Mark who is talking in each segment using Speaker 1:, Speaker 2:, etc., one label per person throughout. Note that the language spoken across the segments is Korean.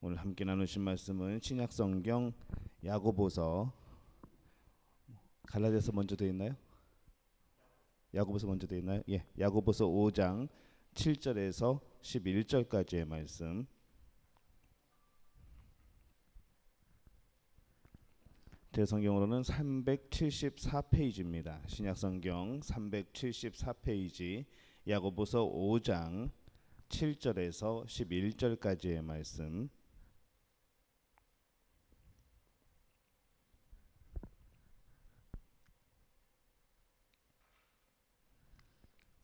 Speaker 1: 오늘 함께 나누신 말씀은 신약성경 야고보서, 갈라디아서 먼저 되어 있나요? 야고보서 먼저 되어 있나요? 예, 야고보서 5장 7절에서 11절까지의 말씀. 제 성경으로는 374페이지입니다. 신약성경 374페이지 야고보서 5장 7절에서 11절까지의 말씀.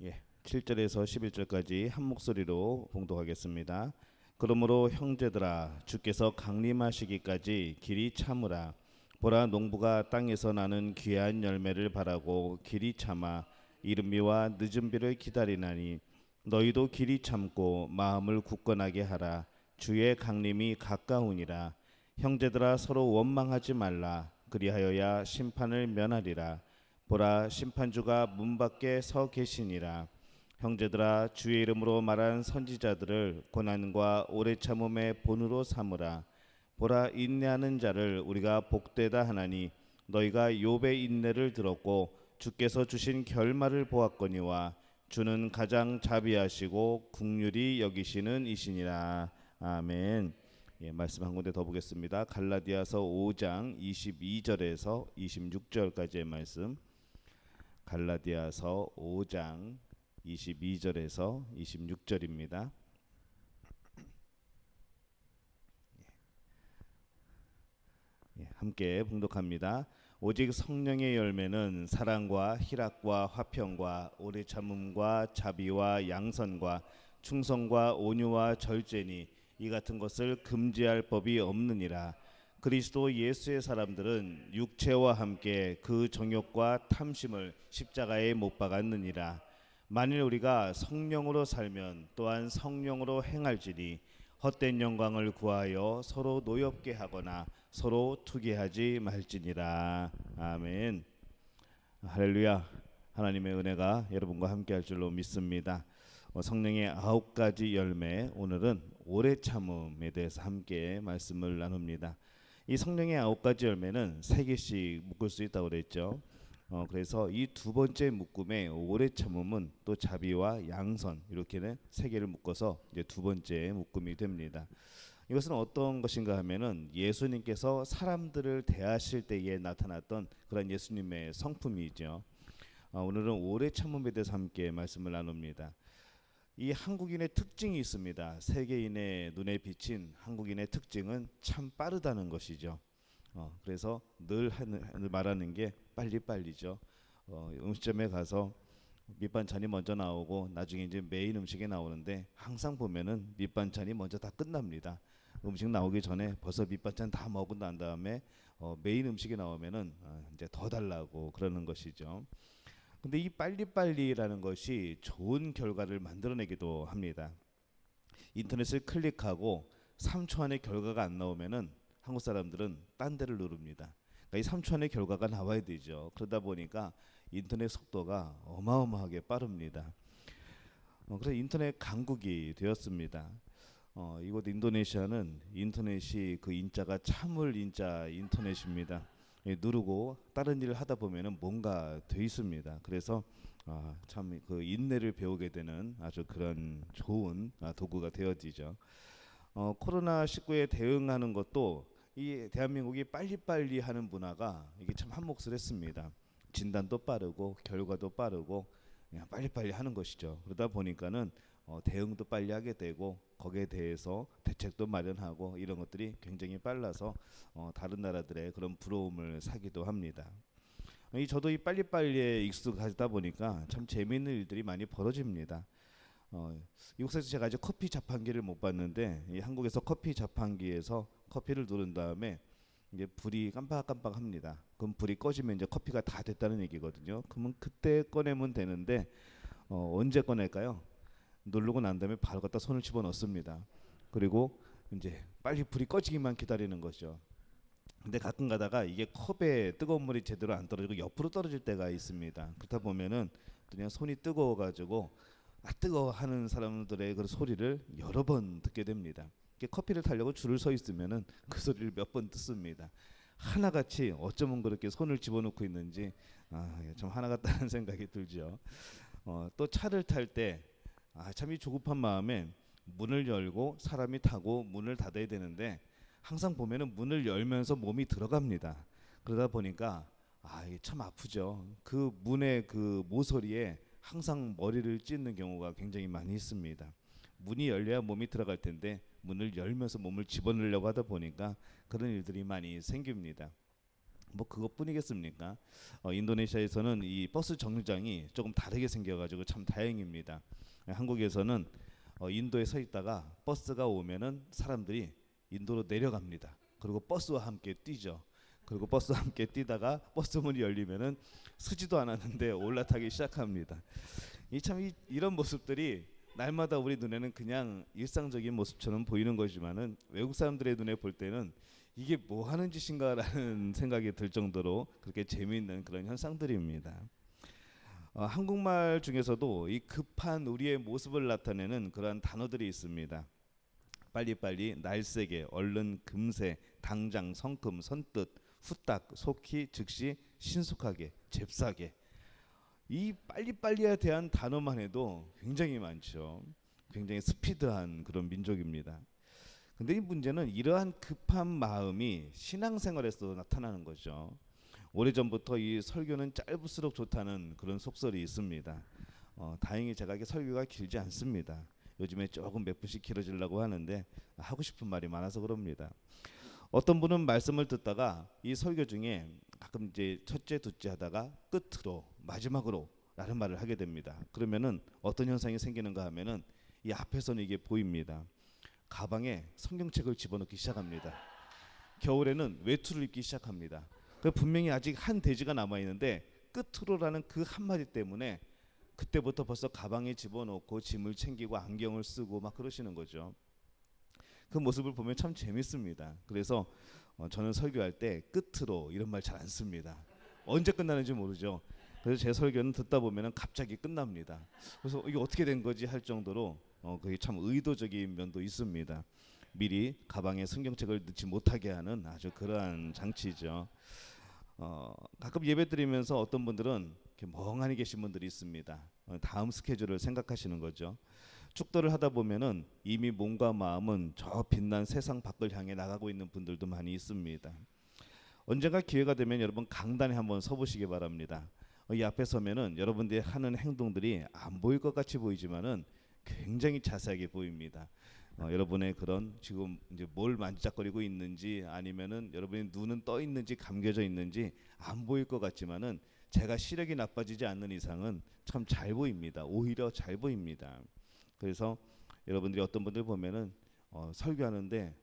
Speaker 1: 예, 7절에서 11절까지 한 목소리로 봉독하겠습니다. 그러므로 형제들아, 주께서 강림하시기까지 길이 참으라. 보라, 농부가 땅에서 나는 귀한 열매를 바라고 길이 참아 이른비와 늦은비를 기다리나니 너희도 길이 참고 마음을 굳건하게 하라. 주의 강림이 가까우니라. 형제들아, 서로 원망하지 말라. 그리하여야 심판을 면하리라. 보라, 심판주가 문 밖에 서 계시니라. 형제들아, 주의 이름으로 말한 선지자들을 고난과 오래 참음의 본으로 삼으라. 보라, 인내하는 자를 우리가 복되다 하나니 너희가 욥의 인내를 들었고 주께서 주신 결말을 보았거니와 주는 가장 자비하시고 긍휼히 여기시는 이시니라. 아멘. 예, 말씀 한 군데 더 보겠습니다. 갈라디아서 5장 22절에서 26절까지의 말씀. 갈라디아서 5장 22절에서 26절입니다. 예, 함께 봉독합니다. 오직 성령의 열매는 사랑과 희락과 화평과 오래 참음과 자비와 양선과 충성과 온유와 절제니 이 같은 것을 금지할 법이 없느니라. 그리스도 예수의 사람들은 육체와 함께 그 정욕과 탐심을 십자가에 못 박았느니라. 만일 우리가 성령으로 살면 또한 성령으로 행할지니 헛된 영광을 구하여 서로 노엽게 하거나 서로 투기하지 말지니라. 아멘. 할렐루야. 하나님의 은혜가 여러분과 함께 할 줄로 믿습니다. 성령의 9가지 열매, 오늘은 오래 참음에 대해서 함께 말씀을 나눕니다. 이 성령의 9가지 열매는 3개씩 묶을 수 있다고 그랬죠. 그래서 이 두 번째 묶음에 오래 참음은 또 자비와 양선, 이렇게는 3개를 묶어서 이제 두 번째 묶음이 됩니다. 이것은 어떤 것인가 하면은 예수님께서 사람들을 대하실 때에 나타났던 그런 예수님의 성품이죠. 오늘은 오래 참음에 대해서 함께 말씀을 나눕니다. 이 한국인의 특징이 있습니다. 세계인의 눈에 비친 한국인의 특징은 참 빠르다는 것이죠. 그래서 늘 말하는 게 빨리빨리죠. 음식점에 가서 밑반찬이 먼저 나오고 나중에 이제 메인 음식이 나오는데 항상 보면은 밑반찬이 먼저 다 끝납니다. 음식 나오기 전에 벌써 밑반찬 다 먹은 난 다음에 메인 음식이 나오면은 이제 더 달라고 그러는 것이죠. 근데 이 빨리빨리라는 것이 좋은 결과를 만들어내기도 합니다. 인터넷을 클릭하고 3초 안에 결과가 안 나오면은 한국 사람들은 딴 데를 누릅니다. 그러니까 이 3초 안에 결과가 나와야 되죠. 그러다 보니까 인터넷 속도가 어마어마하게 빠릅니다. 그래서 인터넷 강국이 되었습니다. 이곳 인도네시아는 인터넷이 그 인자가 참을 인자 인터넷입니다. 누르고 다른 일을 하다 보면은 뭔가 돼 있습니다. 그래서 참 그 인내를 배우게 되는 아주 그런 좋은 도구가 되어지죠. 코로나19에 대응하는 것도 이 대한민국이 빨리빨리 하는 문화가 이게 참 한몫을 했습니다. 진단도 빠르고 결과도 빠르고 그냥 빨리빨리 하는 것이죠. 그러다 보니까는 대응도 빨리 하게 되고 거기에 대해서 대책도 마련하고 이런 것들이 굉장히 빨라서 다른 나라들의 그런 부러움을 사기도 합니다. 저도 이 빨리빨리에 익숙하다 보니까 참 재미있는 일들이 많이 벌어집니다. 이곳에서 제가 아직 커피 자판기를 못 봤는데 이 한국에서 커피 자판기에서 커피를 누른 다음에 이제 불이 깜빡깜빡합니다. 그럼 불이 꺼지면 이제 커피가 다 됐다는 얘기거든요. 그러면 그때 꺼내면 되는데 언제 꺼낼까요? 누르고 난 다음에 바로 갖다 손을 집어넣습니다. 그리고 이제 빨리 불이 꺼지기만 기다리는 거죠. 근데 가끔 가다가 이게 컵에 뜨거운 물이 제대로 안 떨어지고 옆으로 떨어질 때가 있습니다. 그렇다 보면은 그냥 손이 뜨거워가지고 뜨거워 하는 사람들의 그 소리를 여러 번 듣게 됩니다. 이렇게 커피를 타려고 줄을 서 있으면은 그 소리를 몇 번 듣습니다. 하나같이 어쩌면 그렇게 손을 집어넣고 있는지 참 하나 같다는 생각이 들죠. 또 차를 탈 때 참 이 조급한 마음에 문을 열고 사람이 타고 문을 닫아야 되는데 항상 보면은 문을 열면서 몸이 들어갑니다. 그러다 보니까 이게 참 아프죠. 그 문의 그 모서리에 항상 머리를 찢는 경우가 굉장히 많이 있습니다. 문이 열려야 몸이 들어갈 텐데 문을 열면서 몸을 집어넣으려고 하다 보니까 그런 일들이 많이 생깁니다. 뭐 그것뿐이겠습니까? 인도네시아에서는 이 버스 정류장이 조금 다르게 생겨가지고 참 다행입니다. 한국에서는 인도에 서 있다가 버스가 오면은 사람들이 인도로 내려갑니다. 그리고 버스와 함께 뛰죠. 그리고 버스와 함께 뛰다가 버스 문이 열리면은 서지도 않았는데 올라타기 시작합니다. 이런 모습들이 날마다 우리 눈에는 그냥 일상적인 모습처럼 보이는 거지만은 외국 사람들의 눈에 볼 때는 이게 뭐 하는 짓인가라는 생각이 들 정도로 그렇게 재미있는 그런 현상들입니다. 한국말 중에서도 이 급한 우리의 모습을 나타내는 그러한 단어들이 있습니다. 빨리빨리, 날쌔게, 얼른, 금세, 당장, 성큼, 선뜻, 후딱, 속히, 즉시, 신속하게, 잽싸게. 이 빨리빨리에 대한 단어만 해도 굉장히 많죠. 굉장히 스피드한 그런 민족입니다. 근데 이 문제는 이러한 급한 마음이 신앙생활에서 나타나는 거죠. 오래전부터 이 설교는 짧을수록 좋다는 그런 속설이 있습니다. 다행히 제가 이게 설교가 길지 않습니다. 요즘에 조금 몇 분씩 길어지려고 하는데 하고 싶은 말이 많아서 그럽니다. 어떤 분은 말씀을 듣다가 이 설교 중에 가끔 이제 첫째, 둘째 하다가 끝으로, 마지막으로 라는 말을 하게 됩니다. 그러면은 어떤 현상이 생기는가 하면은 이 앞에서는 이게 보입니다. 가방에 성경책을 집어넣기 시작합니다. 겨울에는 외투를 입기 시작합니다. 분명히 아직 한 대지가 남아 있는데 끝으로라는 그 한마디 때문에 그때부터 벌써 가방에 집어넣고 짐을 챙기고 안경을 쓰고 막 그러시는 거죠. 그 모습을 보면 참 재밌습니다. 그래서 저는 설교할 때 끝으로 이런 말 잘 안 씁니다. 언제 끝나는지 모르죠. 그래서 제 설교는 듣다 보면은 갑자기 끝납니다. 그래서 이게 어떻게 된 거지 할 정도로 그게 참 의도적인 면도 있습니다. 미리 가방에 성경책을 넣지 못하게 하는 아주 그러한 장치죠. 가끔 예배 드리면서 어떤 분들은 이렇게 멍하니 계신 분들이 있습니다. 다음 스케줄을 생각하시는 거죠. 축도를 하다 보면은 이미 몸과 마음은 저 빛난 세상 밖을 향해 나가고 있는 분들도 많이 있습니다. 언젠가 기회가 되면 여러분 강단에 한번 서보시기 바랍니다. 이 앞에 서면은 여러분들이 하는 행동들이 안 보일 것 같이 보이지만은 굉장히 자세하게 보입니다. 여러분의 그런 지금 이제 뭘 만지작거리고 있는지 아니면은 여러분의 눈은 떠 있는지 감겨져 있는지 안 보일 것 같지만은 제가 시력이 나빠지지 않는 이상은 참 잘 보입니다. 오히려 잘 보입니다. 그래서 여러분들이 어떤 분들 보면은 설교하는데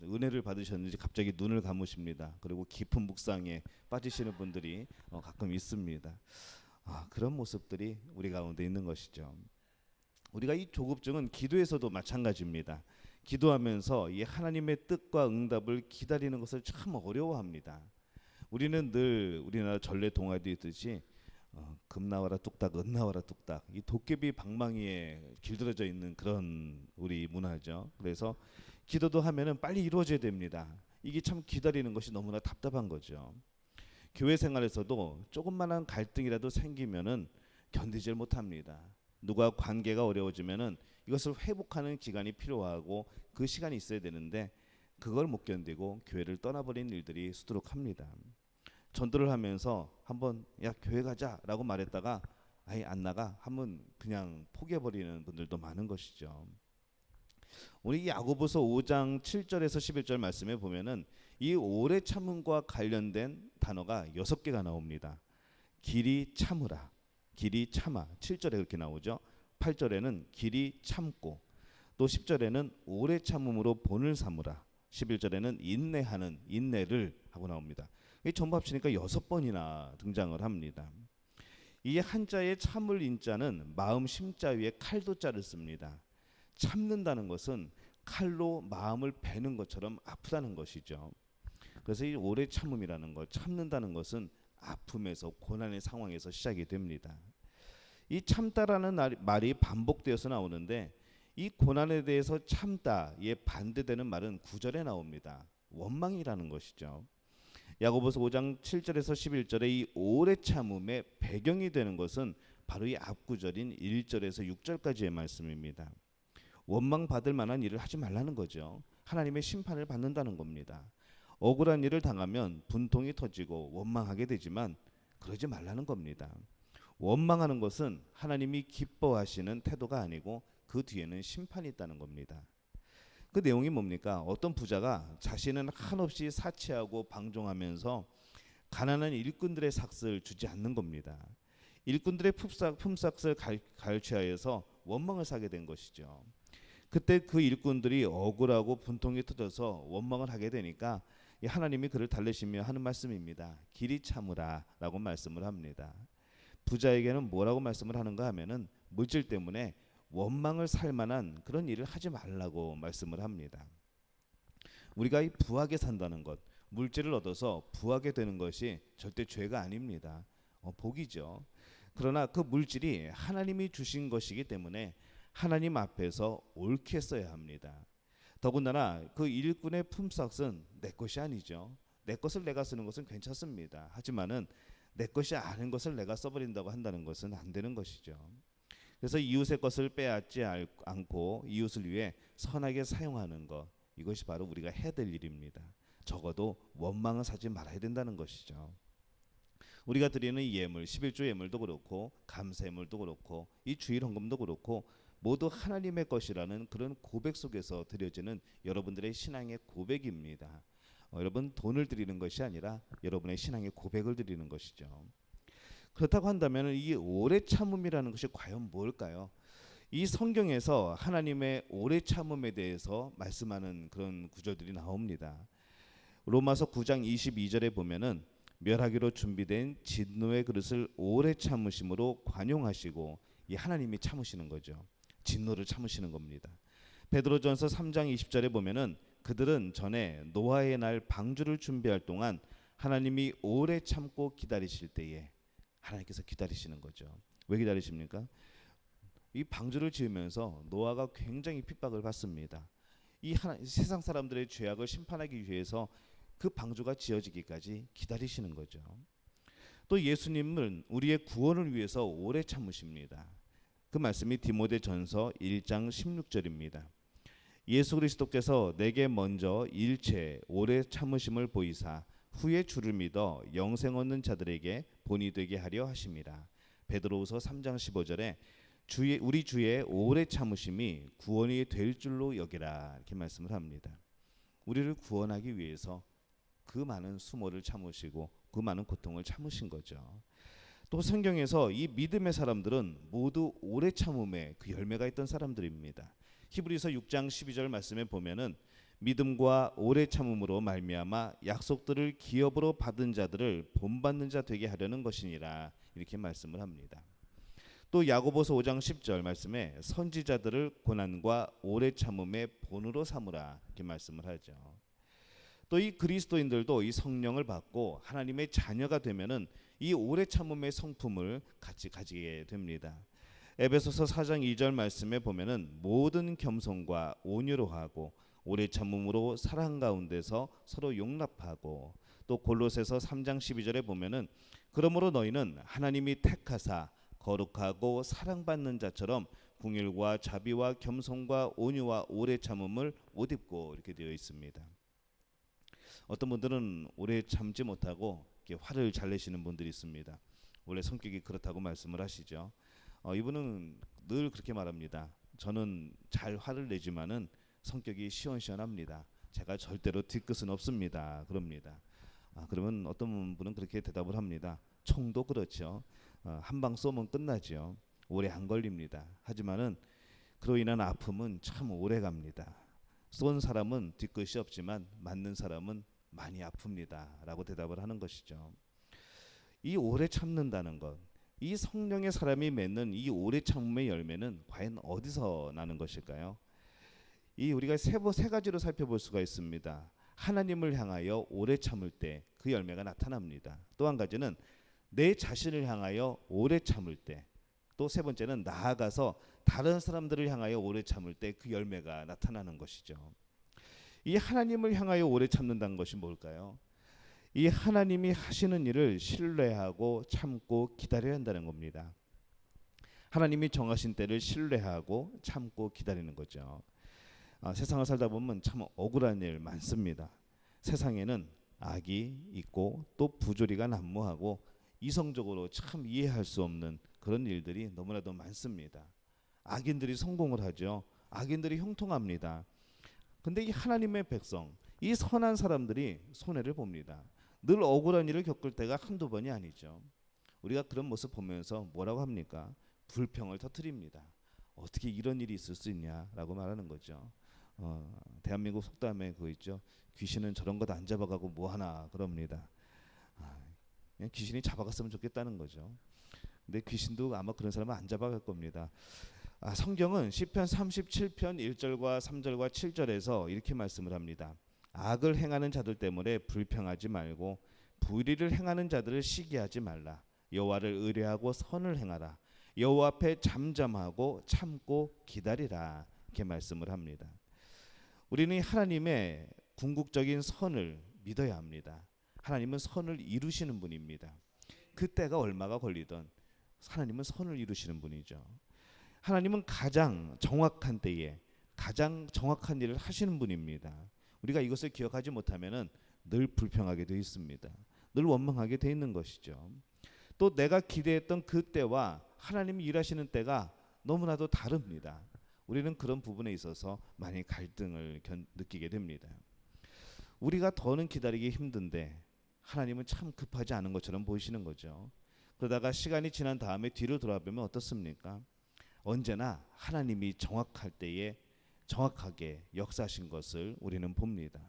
Speaker 1: 은혜를 받으셨는지 갑자기 눈을 감으십니다. 그리고 깊은 묵상에 빠지시는 분들이 가끔 있습니다. 그런 모습들이 우리 가운데 있는 것이죠. 우리가 이 조급증은 기도에서도 마찬가지입니다. 기도하면서 이 하나님의 뜻과 응답을 기다리는 것을 참 어려워합니다. 우리는 늘 우리나라 전래 동화도 있듯이 금 나와라 뚝딱, 은 나와라 뚝딱, 이 도깨비 방망이에 길들여져 있는 그런 우리 문화죠. 그래서 기도도 하면은 빨리 이루어져야 됩니다. 이게 참 기다리는 것이 너무나 답답한 거죠. 교회 생활에서도 조금만한 갈등이라도 생기면은 견디질 못합니다. 누가 관계가 어려워지면은 이것을 회복하는 기간이 필요하고 그 시간이 있어야 되는데 그걸 못 견디고 교회를 떠나버린 일들이 수두룩합니다. 전도를 하면서 한번 야 교회 가자라고 말했다가 아예 안 나가 한번 그냥 포기해버리는 분들도 많은 것이죠. 우리 야고보서 5장 7절에서 11절 말씀에 보면은 이 오래 참음과 관련된 단어가 6개가 나옵니다. 길이 참으라, 길이 참아, 7절에 그렇게 나오죠. 8절에는 길이 참고, 또 10절에는 오래 참음으로 본을 삼으라, 11절에는 인내하는, 인내를 하고 나옵니다. 이 전부 합치니까 6번이나 등장을 합니다. 이 한자의 참을 인자는 마음 심자 위에 칼도 자를 씁니다. 참는다는 것은 칼로 마음을 베는 것처럼 아프다는 것이죠. 그래서 이 오래 참음이라는 것, 참는다는 것은 아픔에서 고난의 상황에서 시작이 됩니다. 이 참다라는 말이 반복되어서 나오는데 이 고난에 대해서 참다에 반대되는 말은 9절에 나옵니다. 원망이라는 것이죠. 야고보서 5장 7절에서 11절의 이 오래 참음의 배경이 되는 것은 바로 이 앞구절인 1절에서 6절까지의 말씀입니다. 원망 받을 만한 일을 하지 말라는 거죠. 하나님의 심판을 받는다는 겁니다. 억울한 일을 당하면 분통이 터지고 원망하게 되지만 그러지 말라는 겁니다. 원망하는 것은 하나님이 기뻐하시는 태도가 아니고 그 뒤에는 심판이 있다는 겁니다. 그 내용이 뭡니까? 어떤 부자가 자신은 한없이 사치하고 방종하면서 가난한 일꾼들의 삭을 주지 않는 겁니다. 일꾼들의 품삯을 갈취하여서 원망을 사게 된 것이죠. 그때 그 일꾼들이 억울하고 분통이 터져서 원망을 하게 되니까 하나님이 그를 달래시며 하는 말씀입니다. 길이 참으라 라고 말씀을 합니다. 부자에게는 뭐라고 말씀을 하는가 하면은 물질 때문에 원망을 살 만한 그런 일을 하지 말라고 말씀을 합니다. 우리가 이 부하게 산다는 것, 물질을 얻어서 부하게 되는 것이 절대 죄가 아닙니다. 복이죠. 그러나 그 물질이 하나님이 주신 것이기 때문에 하나님 앞에서 옳게 써야 합니다. 더군다나 그 일꾼의 품삯은 내 것이 아니죠. 내 것을 내가 쓰는 것은 괜찮습니다. 하지만은 내 것이 아닌 것을 내가 써버린다고 한다는 것은 안 되는 것이죠. 그래서 이웃의 것을 빼앗지 않고 이웃을 위해 선하게 사용하는 것, 이것이 바로 우리가 해야 될 일입니다. 적어도 원망을 사지 말아야 된다는 것이죠. 우리가 드리는 이 예물, 11조 예물도 그렇고 감사 예물도 그렇고 이 주일 헌금도 그렇고 모두 하나님의 것이라는 그런 고백 속에서 드려지는 여러분들의 신앙의 고백입니다. 여러분 돈을 드리는 것이 아니라 여러분의 신앙의 고백을 드리는 것이죠. 그렇다고 한다면 이 오래 참음이라는 것이 과연 뭘까요? 이 성경에서 하나님의 오래 참음에 대해서 말씀하는 그런 구절들이 나옵니다. 로마서 9장 22절에 보면은 멸하기로 준비된 진노의 그릇을 오래 참으심으로 관용하시고, 이 하나님이 참으시는 거죠. 진노를 참으시는 겁니다. 베드로전서 3장 20절에 보면은 그들은 전에 노아의 날 방주를 준비할 동안 하나님이 오래 참고 기다리실 때에, 하나님께서 기다리시는 거죠. 왜 기다리십니까? 이 방주를 지으면서 노아가 굉장히 핍박을 받습니다. 이 세상 사람들의 죄악을 심판하기 위해서 그 방주가 지어지기까지 기다리시는 거죠. 또 예수님은 우리의 구원을 위해서 오래 참으십니다. 그 말씀이 디모데전서 1장 16절입니다. 예수 그리스도께서 내게 먼저 일체 오래 참으심을 보이사 후에 주를 믿어 영생 얻는 자들에게 본이 되게 하려 하심이라. 베드로후서 3장 15절에 우리 주의 오래 참으심이 구원이 될 줄로 여기라, 이렇게 말씀을 합니다. 우리를 구원하기 위해서 그 많은 수모를 참으시고 그 많은 고통을 참으신 거죠. 또 성경에서 이 믿음의 사람들은 모두 오래 참음에 그 열매가 있던 사람들입니다. 히브리서 6장 12절 말씀에 보면은 믿음과 오래 참음으로 말미암아 약속들을 기업으로 받은 자들을 본받는 자 되게 하려는 것이니라, 이렇게 말씀을 합니다. 또 야고보서 5장 10절 말씀에 선지자들을 고난과 오래 참음의 본으로 삼으라, 이렇게 말씀을 하죠. 또 이 그리스도인들도 이 성령을 받고 하나님의 자녀가 되면은 이 오래 참음의 성품을 같이 가지게 됩니다. 에베소서 4장 2절 말씀에 보면은 모든 겸손과 온유로 하고 오래 참음으로 사랑 가운데서 서로 용납하고, 또 골로새서 3장 12절에 보면은 그러므로 너희는 하나님이 택하사 거룩하고 사랑받는 자처럼 궁일과 자비와 겸손과 온유와 오래 참음을 옷 입고, 이렇게 되어 있습니다. 어떤 분들은 오래 참지 못하고 이렇게 화를 잘 내시는 분들이 있습니다. 원래 성격이 그렇다고 말씀을 하시죠. 이분은 늘 그렇게 말합니다. 저는 잘 화를 내지만은 성격이 시원시원합니다. 제가 절대로 뒤끝은 없습니다. 그럽니다. 그러면 어떤 분은 그렇게 대답을 합니다. 총도 그렇죠. 한 방 쏘면 끝나죠. 오래 안 걸립니다. 하지만은 그로 인한 아픔은 참 오래 갑니다. 쏜 사람은 뒤끝이 없지만 맞는 사람은 많이 아픕니다. 라고 대답을 하는 것이죠. 이 오래 참는다는 것, 이 성령의 사람이 맺는 이 오래 참음의 열매는 과연 어디서 나는 것일까요? 이 우리가 세 가지로 살펴볼 수가 있습니다. 하나님을 향하여 오래 참을 때 그 열매가 나타납니다. 또 한 가지는 내 자신을 향하여 오래 참을 때, 또 세 번째는 나아가서 다른 사람들을 향하여 오래 참을 때 그 열매가 나타나는 것이죠. 이 하나님을 향하여 오래 참는다는 것이 뭘까요? 이 하나님이 하시는 일을 신뢰하고 참고 기다려야 한다는 겁니다. 하나님이 정하신 때를 신뢰하고 참고 기다리는 거죠. 세상을 살다 보면 참 억울한 일 많습니다. 세상에는 악이 있고 또 부조리가 난무하고 이성적으로 참 이해할 수 없는 그런 일들이 너무나도 많습니다. 악인들이 성공을 하죠. 악인들이 형통합니다. 근데 이 하나님의 백성, 이 선한 사람들이 손해를 봅니다. 늘 억울한 일을 겪을 때가 한두 번이 아니죠. 우리가 그런 모습 보면서 뭐라고 합니까? 불평을 터뜨립니다. 어떻게 이런 일이 있을 수 있냐라고 말하는 거죠. 대한민국 속담에 그거 있죠. 귀신은 저런 것 안 잡아가고 뭐 하나 그럽니다. 그냥 귀신이 잡아갔으면 좋겠다는 거죠. 근데 귀신도 아마 그런 사람은 안 잡아갈 겁니다. 성경은 시편 37편 1절과 3절과 7절에서 이렇게 말씀을 합니다. 악을 행하는 자들 때문에 불평하지 말고 불의를 행하는 자들을 시기하지 말라. 여호와를 의뢰하고 선을 행하라. 여호와 앞에 잠잠하고 참고 기다리라. 이렇게 말씀을 합니다. 우리는 하나님의 궁극적인 선을 믿어야 합니다. 하나님은 선을 이루시는 분입니다. 그 때가 얼마가 걸리던 하나님은 선을 이루시는 분이죠. 하나님은 가장 정확한 때에 가장 정확한 일을 하시는 분입니다. 우리가 이것을 기억하지 못하면은 늘 불평하게 돼 있습니다. 늘 원망하게 돼 있는 것이죠. 또 내가 기대했던 그 때와 하나님이 일하시는 때가 너무나도 다릅니다. 우리는 그런 부분에 있어서 많이 갈등을 느끼게 됩니다. 우리가 더는 기다리기 힘든데 하나님은 참 급하지 않은 것처럼 보이시는 거죠. 그러다가 시간이 지난 다음에 뒤를 돌아보면 어떻습니까? 언제나 하나님이 정확할 때에 정확하게 역사하신 것을 우리는 봅니다.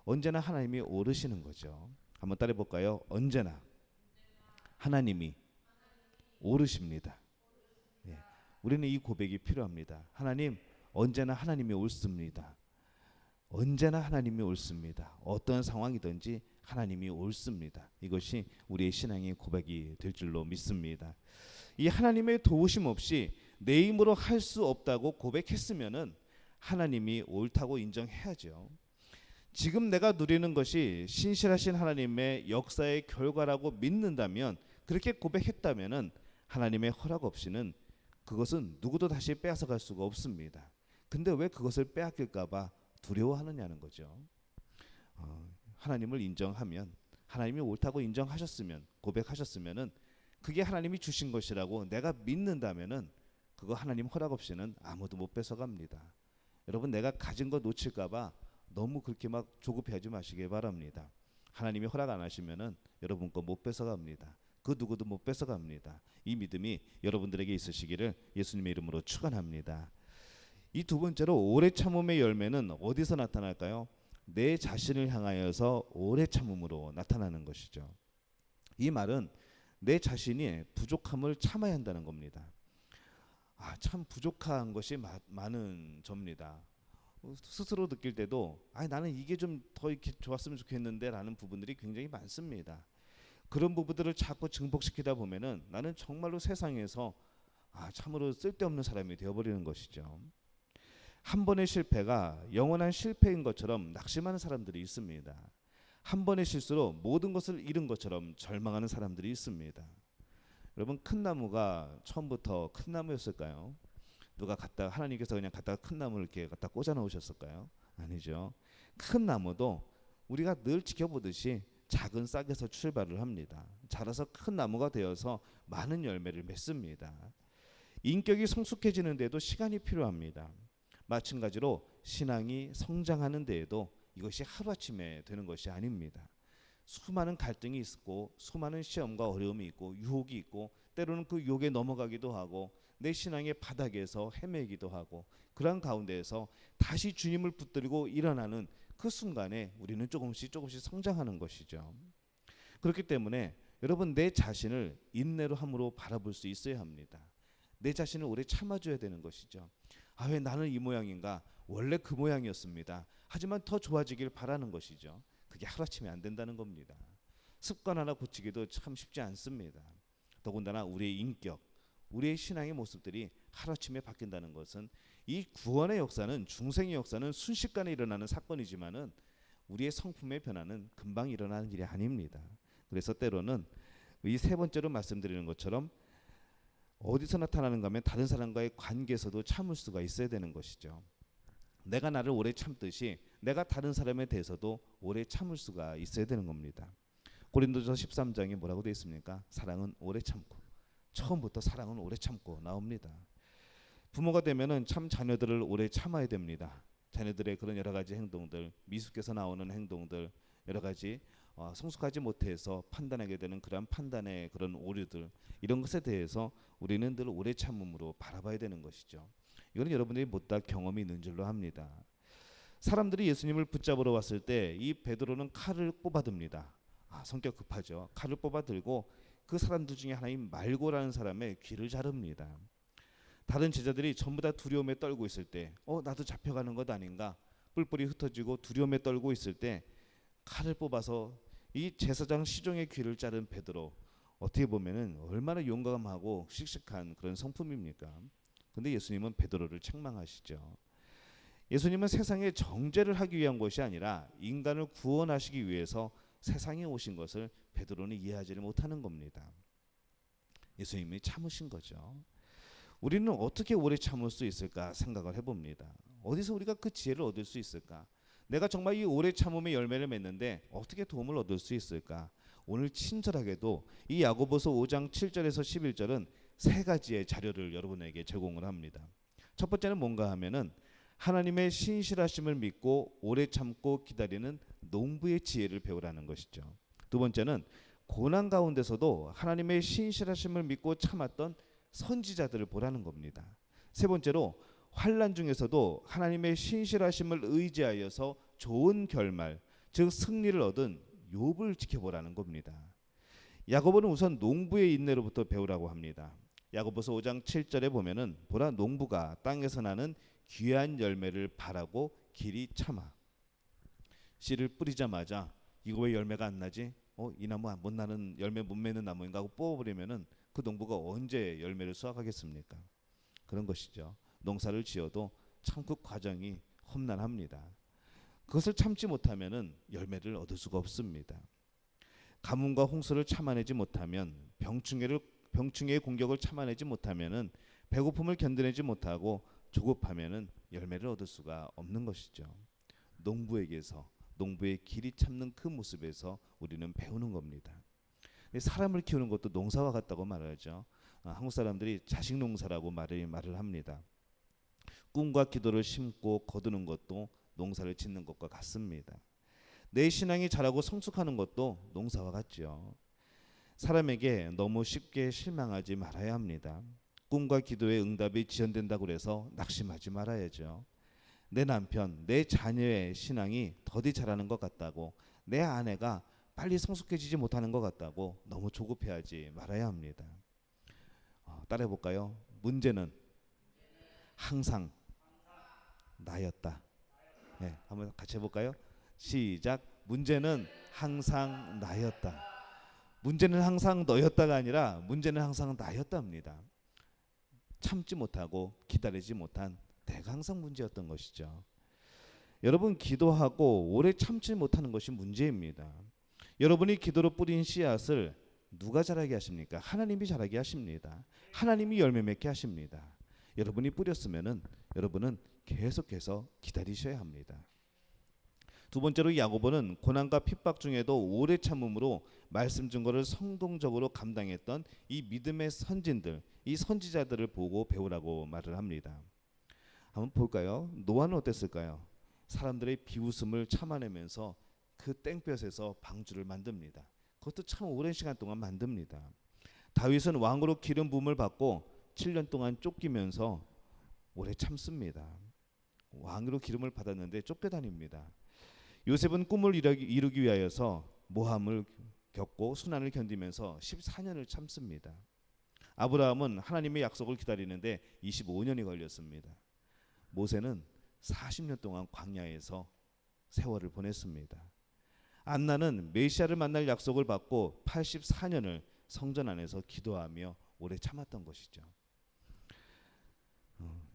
Speaker 1: 언제나 하나님이 오르시는 거죠. 한번 따라해 볼까요? 언제나 하나님이 오르십니다. 예, 우리는 이 고백이 필요합니다. 하나님, 언제나 하나님이 옳습니다. 언제나 하나님이 옳습니다. 어떤 상황이든지 하나님이 옳습니다. 이것이 우리의 신앙의 고백이 될 줄로 믿습니다. 이 하나님의 도우심 없이 내 힘으로 할 수 없다고 고백했으면은 하나님이 옳다고 인정해야죠. 지금 내가 누리는 것이 신실하신 하나님의 역사의 결과라고 믿는다면, 그렇게 고백했다면은 하나님의 허락 없이는 그것은 누구도 다시 빼앗아갈 수가 없습니다. 근데 왜 그것을 빼앗길까봐 두려워하느냐는 거죠. 하나님을 인정하면, 하나님이 옳다고 인정하셨으면, 고백하셨으면은 그게 하나님이 주신 것이라고 내가 믿는다면은 그거 하나님 허락 없이는 아무도 못 뺏어갑니다. 여러분, 내가 가진 거 놓칠까봐 너무 그렇게 막 조급해하지 마시기 바랍니다. 하나님이 허락 안 하시면은 여러분 거 못 뺏어갑니다. 그 누구도 못 뺏어갑니다. 이 믿음이 여러분들에게 있으시기를 예수님의 이름으로 축원합니다. 이 두 번째로 오래 참음의 열매는 어디서 나타날까요? 내 자신을 향하여서 오래 참음으로 나타나는 것이죠. 이 말은 내 자신이 부족함을 참아야 한다는 겁니다. 참 부족한 것이 많은 접니다. 스스로 느낄 때도 나는 이게 좀 더 이렇게 좋았으면 좋겠는데 라는 부분들이 굉장히 많습니다. 그런 부분들을 자꾸 증폭시키다 보면은 나는 정말로 세상에서 참으로 쓸데없는 사람이 되어버리는 것이죠. 한 번의 실패가 영원한 실패인 것처럼 낙심하는 사람들이 있습니다. 한 번의 실수로 모든 것을 잃은 것처럼 절망하는 사람들이 있습니다. 여러분, 큰 나무가 처음부터 큰 나무였을까요? 누가 하나님께서 그냥 갖다가 큰 나무를 이렇게 갖다 꽂아 놓으셨을까요? 아니죠. 큰 나무도 우리가 늘 지켜보듯이 작은 싹에서 출발을 합니다. 자라서 큰 나무가 되어서 많은 열매를 맺습니다. 인격이 성숙해지는 데도 시간이 필요합니다. 마찬가지로 신앙이 성장하는 데에도 이것이 하루아침에 되는 것이 아닙니다. 수많은 갈등이 있고 수많은 시험과 어려움이 있고 유혹이 있고 때로는 그 유혹에 넘어가기도 하고 내 신앙의 바닥에서 헤매기도 하고, 그러한 가운데에서 다시 주님을 붙들고 일어나는 그 순간에 우리는 조금씩 성장하는 것이죠. 그렇기 때문에 여러분, 내 자신을 인내로 함으로 바라볼 수 있어야 합니다. 내 자신을 오래 참아줘야 되는 것이죠. 왜 나는 이 모양인가? 원래 그 모양이었습니다. 하지만 더 좋아지길 바라는 것이죠. 그게 하루아침에 안 된다는 겁니다. 습관 하나 고치기도 참 쉽지 않습니다. 더군다나 우리의 인격, 우리의 신앙의 모습들이 하루아침에 바뀐다는 것은 이 구원의 역사는 중생의 역사는 순식간에 일어나는 사건이지만은 우리의 성품의 변화는 금방 일어나는 일이 아닙니다. 그래서 때로는 이 세 번째로 말씀드리는 것처럼 어디서 나타나는가 하면 다른 사람과의 관계에서도 참을 수가 있어야 되는 것이죠. 내가 나를 오래 참듯이 내가 다른 사람에 대해서도 오래 참을 수가 있어야 되는 겁니다. 고린도서 13장에 뭐라고 되어 있습니까? 사랑은 오래 참고. 처음부터 사랑은 오래 참고 나옵니다. 부모가 되면은 참 자녀들을 오래 참아야 됩니다. 자녀들의 그런 여러 가지 행동들, 미숙해서 나오는 행동들, 여러 가지 성숙하지 못해서 판단하게 되는 그런 판단의 그런 오류들, 이런 것에 대해서 우리는 늘 오래 참음으로 바라봐야 되는 것이죠. 이거는 여러분들이 못다 경험이 있는 줄로 합니다. 사람들이 예수님을 붙잡으러 왔을 때 이 베드로는 칼을 뽑아듭니다. 성격 급하죠. 칼을 뽑아들고 그 사람들 중에 하나인 말고라는 사람의 귀를 자릅니다. 다른 제자들이 전부 다 두려움에 떨고 있을 때 나도 잡혀가는 것 아닌가 뿔뿔이 흩어지고 두려움에 떨고 있을 때 칼을 뽑아서 이 제사장 시종의 귀를 자른 베드로, 어떻게 보면은 얼마나 용감하고 씩씩한 그런 성품입니까? 근데 예수님은 베드로를 책망하시죠. 예수님은 세상에 정죄를 하기 위한 것이 아니라 인간을 구원하시기 위해서 세상에 오신 것을 베드로는 이해하지를 못하는 겁니다. 예수님이 참으신 거죠. 우리는 어떻게 오래 참을 수 있을까 생각을 해봅니다. 어디서 우리가 그 지혜를 얻을 수 있을까? 내가 정말 이 오래 참음의 열매를 맺는데 어떻게 도움을 얻을 수 있을까? 오늘 친절하게도 이 야고보서 5장 7절에서 11절은 세 가지의 자료를 여러분에게 제공을 합니다. 첫 번째는 뭔가 하면은 하나님의 신실하심을 믿고 오래 참고 기다리는 농부의 지혜를 배우라는 것이죠. 두 번째는 고난 가운데서도 하나님의 신실하심을 믿고 참았던 선지자들을 보라는 겁니다. 세 번째로 환난 중에서도 하나님의 신실하심을 의지하여서 좋은 결말, 즉 승리를 얻은 욥을 지켜보라는 겁니다. 야고보는 우선 농부의 인내로부터 배우라고 합니다. 야고보서 5장 7절에 보면은 보라 농부가 땅에서 나는 귀한 열매를 바라고 길이 참아. 씨를 뿌리자마자 이거 왜 열매가 안 나지? 이 나무 못 나는 열매 못 맺는 나무인가 하고 뽑아버리면은 그 농부가 언제 열매를 수확하겠습니까? 그런 것이죠. 농사를 지어도 참그 과정이 험난합니다. 그것을 참지 못하면은 열매를 얻을 수가 없습니다. 가뭄과 홍수를 참아내지 못하면 병충해의 공격을 참아내지 못하면은 배고픔을 견뎌내지 못하고 조급하면은 열매를 얻을 수가 없는 것이죠. 농부의 길이 참는 그 모습에서 우리는 배우는 겁니다. 사람을 키우는 것도 농사와 같다고 말하죠. 한국 사람들이 자식 농사라고 말을 합니다. 꿈과 기도를 심고 거두는 것도 농사를 짓는 것과 같습니다. 내 신앙이 자라고 성숙하는 것도 농사와 같죠. 사람에게 너무 쉽게 실망하지 말아야 합니다. 꿈과 기도의 응답이 지연된다고 해서 낙심하지 말아야죠. 내 남편, 내 자녀의 신앙이 더디 자라는 것 같다고, 내 아내가 빨리 성숙해지지 못하는 것 같다고 너무 조급해하지 말아야 합니다. 따라해볼까요? 문제는 항상 나였다. 네, 한번 같이 해볼까요? 시작. 문제는 항상 나였다. 문제는 항상 너였다가 아니라 문제는 항상 나였답니다. 참지 못하고 기다리지 못한 내가 항상 문제였던 것이죠. 여러분, 기도하고 오래 참지 못하는 것이 문제입니다. 여러분이 기도로 뿌린 씨앗을 누가 자라게 하십니까? 하나님이 자라게 하십니다. 하나님이 열매 맺게 하십니다. 여러분이 뿌렸으면은 여러분은 계속해서 기다리셔야 합니다. 두 번째로 야고보는 고난과 핍박 중에도 오래 참음으로 말씀 증거를 성동적으로 감당했던 이 믿음의 선진들, 이 선지자들을 보고 배우라고 말을 합니다. 한번 볼까요? 노아는 어땠을까요? 사람들의 비웃음을 참아내면서 그 땡볕에서 방주를 만듭니다. 그것도 참 오랜 시간 동안 만듭니다. 다윗은 왕으로 기름 부음을 받고 7년 동안 쫓기면서 오래 참습니다. 왕으로 기름을 받았는데 쫓겨다닙니다. 요셉은 꿈을 이루기 위하여서 모함을 겪고 순환을 견디면서 14년을 참습니다. 아브라함은 하나님의 약속을 기다리는데 25년이 걸렸습니다. 모세는 40년 동안 광야에서 세월을 보냈습니다. 안나는 메시아를 만날 약속을 받고 84년을 성전 안에서 기도하며 오래 참았던 것이죠.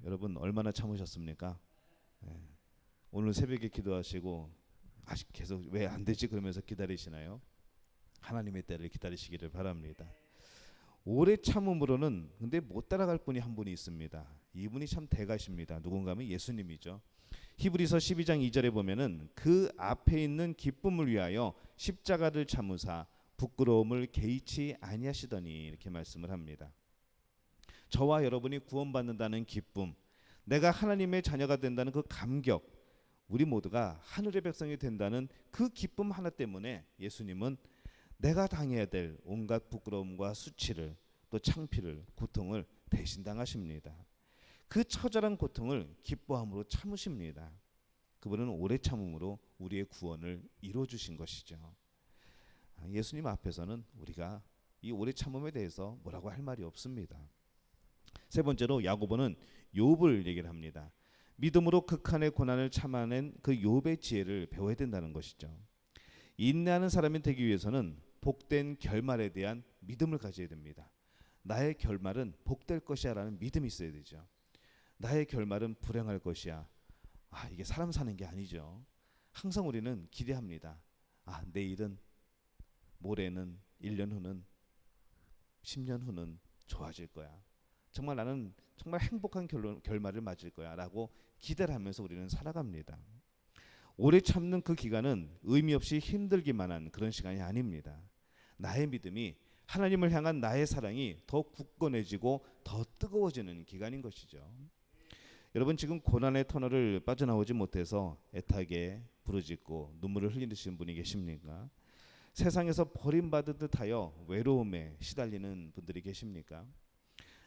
Speaker 1: 여러분 얼마나 참으셨습니까? 예. 오늘 새벽에 기도하시고 아직 계속 왜 안 되지 그러면서 기다리시나요? 하나님의 때를 기다리시기를 바랍니다. 오래 참음으로는 근데 못 따라갈 분이 한 분이 있습니다. 이분이 참 대가십니다. 누군가 하면 예수님이죠. 히브리서 12장 2절에 보면은 그 앞에 있는 기쁨을 위하여 십자가를 참으사 부끄러움을 개의치 아니하시더니 이렇게 말씀을 합니다. 저와 여러분이 구원받는다는 기쁨, 내가 하나님의 자녀가 된다는 그 감격, 우리 모두가 하늘의 백성이 된다는 그 기쁨 하나 때문에 예수님은 내가 당해야 될 온갖 부끄러움과 수치를 또 창피를 고통을 대신 당하십니다. 그 처절한 고통을 기뻐함으로 참으십니다. 그분은 오래 참음으로 우리의 구원을 이루어 주신 것이죠. 예수님 앞에서는 우리가 이 오래 참음에 대해서 뭐라고 할 말이 없습니다. 세 번째로 야고보는 욥을 얘기를 합니다. 믿음으로 극한의 고난을 참아낸 그 욥의 지혜를 배워야 된다는 것이죠. 인내하는 사람이 되기 위해서는 복된 결말에 대한 믿음을 가져야 됩니다. 나의 결말은 복될 것이야 라는 믿음이 있어야 되죠. 나의 결말은 불행할 것이야. 이게 사람 사는 게 아니죠. 항상 우리는 기대합니다. 내일은, 모레는, 1년 후는, 10년 후는 좋아질 거야. 정말 나는 정말 행복한 결말을 맞을 거야 라고 기대를 하면서 우리는 살아갑니다. 오래 참는 그 기간은 의미 없이 힘들기만 한 그런 시간이 아닙니다. 나의 믿음이, 하나님을 향한 나의 사랑이 더 굳건해지고 더 뜨거워지는 기간인 것이죠. 여러분 지금 고난의 터널을 빠져나오지 못해서 애타게 부르짖고 눈물을 흘리시는 분이 계십니까? 세상에서 버림받은 듯하여 외로움에 시달리는 분들이 계십니까?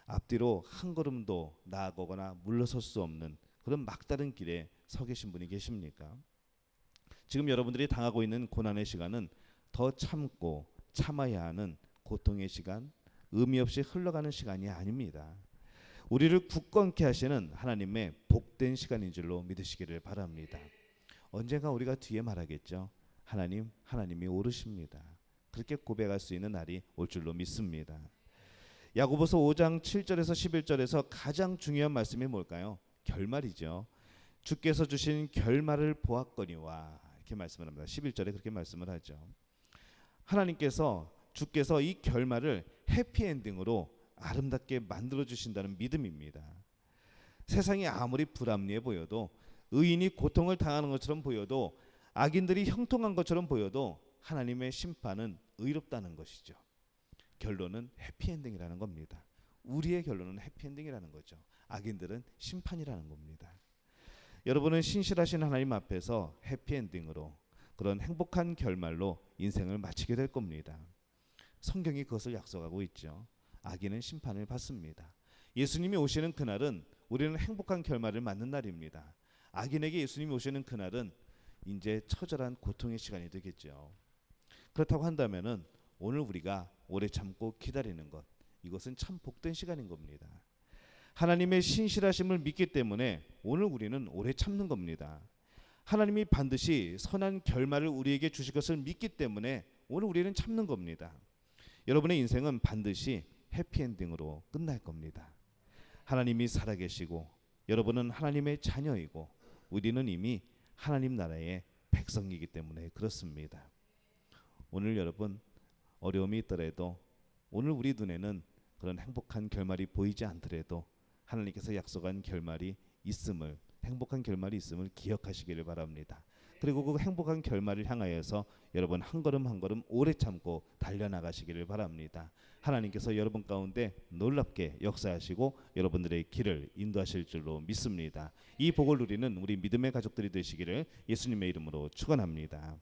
Speaker 1: 앞뒤로 한 걸음도 나아가거나 물러설 수 없는 그런 막다른 길에 서 계신 분이 계십니까? 지금 여러분들이 당하고 있는 고난의 시간은 더 참고 참아야 하는 고통의 시간, 의미 없이 흘러가는 시간이 아닙니다. 우리를 굳건케 하시는 하나님의 복된 시간인 줄로 믿으시기를 바랍니다. 언젠가 우리가 뒤에 말하겠죠. 하나님이 오르십니다. 그렇게 고백할 수 있는 날이 올 줄로 믿습니다. 야고보서 5장 7절에서 11절에서 가장 중요한 말씀이 뭘까요? 결말이죠. 주께서 주신 결말을 보았거니와 이렇게 말씀을 합니다. 11절에 그렇게 말씀을 하죠. 주께서 이 결말을 해피엔딩으로 아름답게 만들어 주신다는 믿음입니다. 세상이 아무리 불합리해 보여도, 의인이 고통을 당하는 것처럼 보여도, 악인들이 형통한 것처럼 보여도 하나님의 심판은 의롭다는 것이죠. 결론은 해피엔딩이라는 겁니다. 우리의 결론은 해피엔딩이라는 거죠. 악인들은 심판이라는 겁니다. 여러분은 신실하신 하나님 앞에서 해피엔딩으로, 그런 행복한 결말로 인생을 마치게 될 겁니다. 성경이 그것을 약속하고 있죠. 악인은 심판을 받습니다. 예수님이 오시는 그날은 우리는 행복한 결말을 맞는 날입니다. 악인에게 예수님이 오시는 그날은 이제 처절한 고통의 시간이 되겠죠. 그렇다고 한다면은 오늘 우리가 오래 참고 기다리는 것, 이것은 참 복된 시간인 겁니다. 하나님의 신실하심을 믿기 때문에 오늘 우리는 오래 참는 겁니다. 하나님이 반드시 선한 결말을 우리에게 주실 것을 믿기 때문에 오늘 우리는 참는 겁니다. 여러분의 인생은 반드시 해피엔딩으로 끝날 겁니다. 하나님이 살아계시고 여러분은 하나님의 자녀이고 우리는 이미 하나님 나라의 백성이기 때문에 그렇습니다. 오늘 여러분 어려움이 있더라도, 오늘 우리 눈에는 그런 행복한 결말이 보이지 않더라도 하나님께서 약속한 결말이 있음을, 행복한 결말이 있음을 기억하시기를 바랍니다. 그리고 그 행복한 결말을 향하여서 여러분 한 걸음 한 걸음 오래 참고 달려나가시기를 바랍니다. 하나님께서 여러분 가운데 놀랍게 역사하시고 여러분들의 길을 인도하실 줄로 믿습니다. 이 복을 누리는 우리 믿음의 가족들이 되시기를 예수님의 이름으로 축원합니다.